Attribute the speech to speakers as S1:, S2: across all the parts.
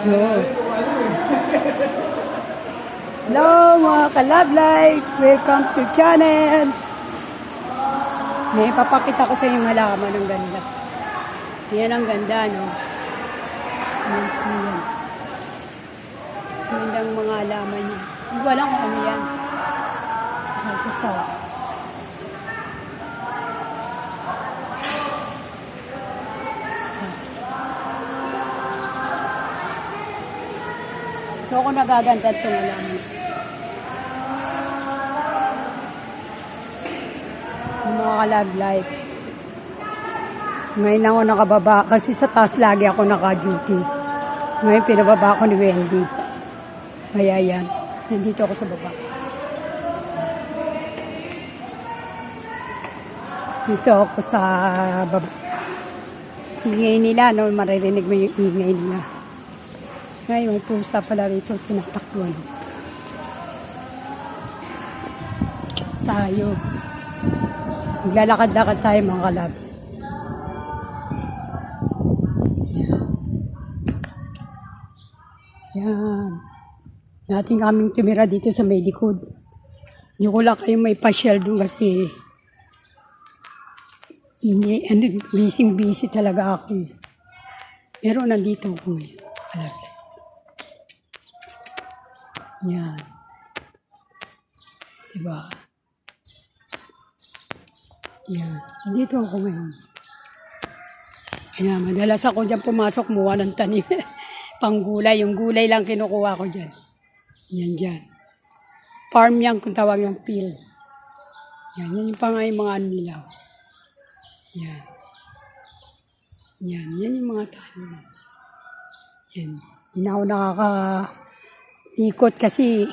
S1: Oh. Hello mga ka-love life! Welcome to channel! May papakita ko sa inyo halaman ng ganda. Yan ang ganda, no? Yan. Gandang mga halaman niya. Hindi ko alam kung ano yan. Ito pa. So ako nagaganda itong halaman. Yung mga ka-love life. Ngayon lang ako nakababa kasi sa taas lagi ako naka-duty. Ngayon pinababa ako ni Wendy. Kaya yan. Nandito ako sa baba. Dito ako sa baba. Ingay nila, no? Maririnig mo yung ingay nila. Ngayon, pusa pala rito, tinatakbuhan. Tayo. Maglalakad-lakad tayo mga kalab. Yan. Dating kaming tumira dito sa may likod. Hindi ko lang kayo may pasyal doon kasi busy talaga ako. Pero nandito ako ngayon. Yan. Diba? Yan. Nandito ako ngayon. Yan. Madalas ako dyan pumasok muha ng tanim. Panggulay. Yung gulay lang kinukuha ko dyan. Yan dyan. Farm yan kung tawag ng field. Yan. Yan yung pangay mga ano nila. Yan. Yan. Yan yung mga tanim. Yan. Hindi ako nakaka-ikot kasi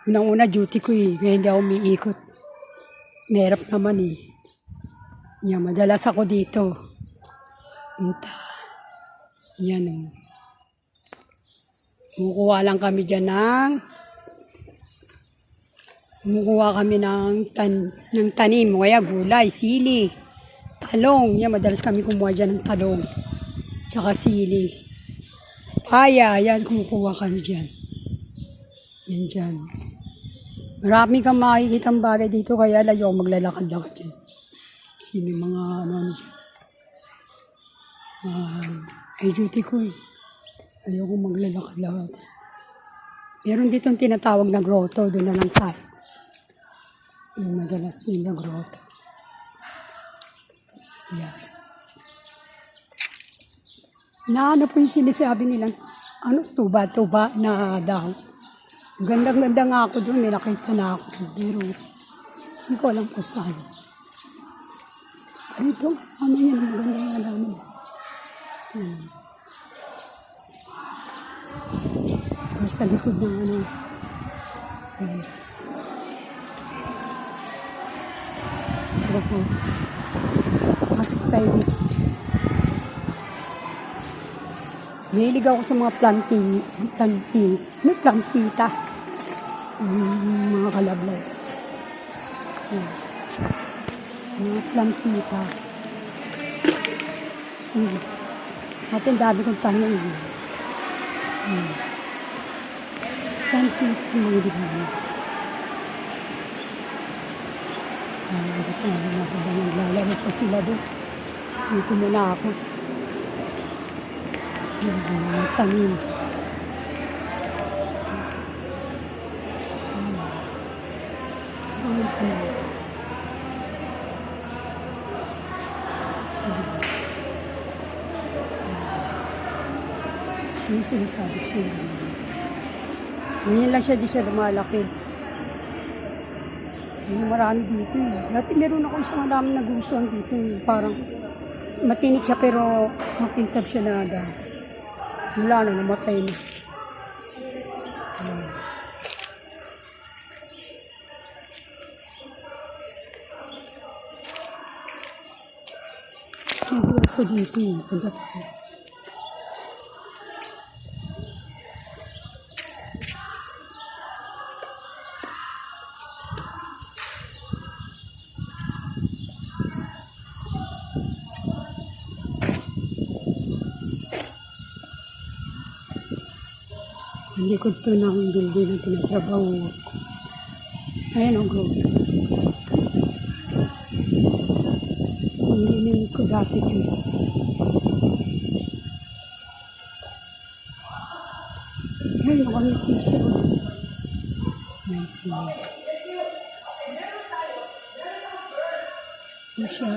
S1: unang-una duty ko eh. Kaya hindi ako umiikot. Mahirap naman eh. Yan. Madalas ako dito. Yan o. Kumukuha lang kami dyan kumukuha kami ng tanim. Kaya gulay, sili, talong. Yan, madalas kami kumuha dyan ng talong. Tsaka sili. Paya, yan, kumukuha kami dyan. Yan dyan. Marami kang makikita ang bagay dito, kaya layo ako maglalakad-lakad dyan. Kasi may mga ano dyan. Ay duty ko eh. Ayoko maglalakad-lakad. Meron dito ang tinatawag na grotto. Doon na lang tayo. Yung madalas nila grotto. Yes. Ano po yung sinasabi nila? Ano? Tuba-tuba na daw. Ganda-ganda nga ako doon. May nakita na ako. Pero hindi ko alam kung saan. Ito. Ano yan? Maganda yung alaman. Sa likod ng ano. Ito po. Pasok tayo dito. Mahilig ako sa mga plantita. Mga kalablad. Mga plantita. Atin dami kong tanong. Plantita mga digano. Naglalaro pa sila doon. Dito muna ako. Tanim. Yung sinasabi ko siya. Ngayon lang siya di siya lumalaki. Marami dito eh. Dati meron ako isang alaman na gustuhan dito eh. Parang matinik siya pero makintab siya na dahil. Wala na, namatay na. Hindi ako dito eh. Punta tayo. Ang likod to ng building na tinatrabaho ko. Ayan ang growth. Hindi minis ko dati ito. Ayan ang kami t-shirt. Ito siya.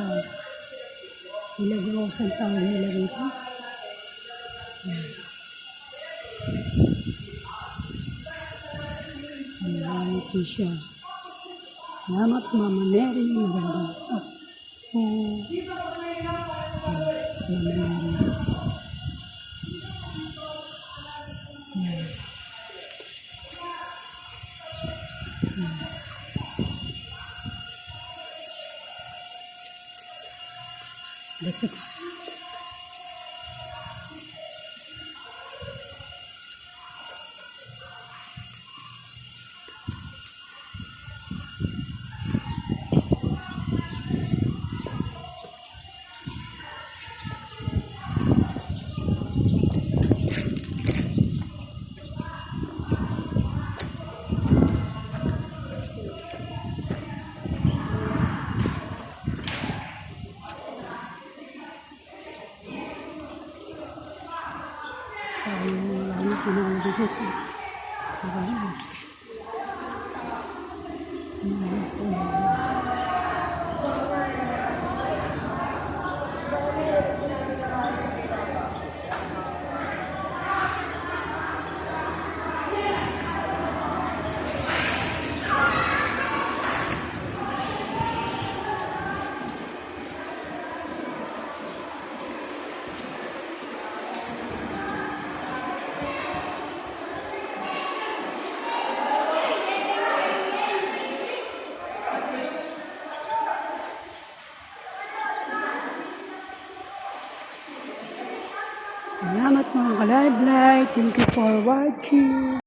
S1: Ilagay ko sa taon nila rito. Ayan, ito siya. Salamat, Mama Mary. Magandang po. Mama Mary. Basta tayo. Salamat mga ka-live. Thank you for watching.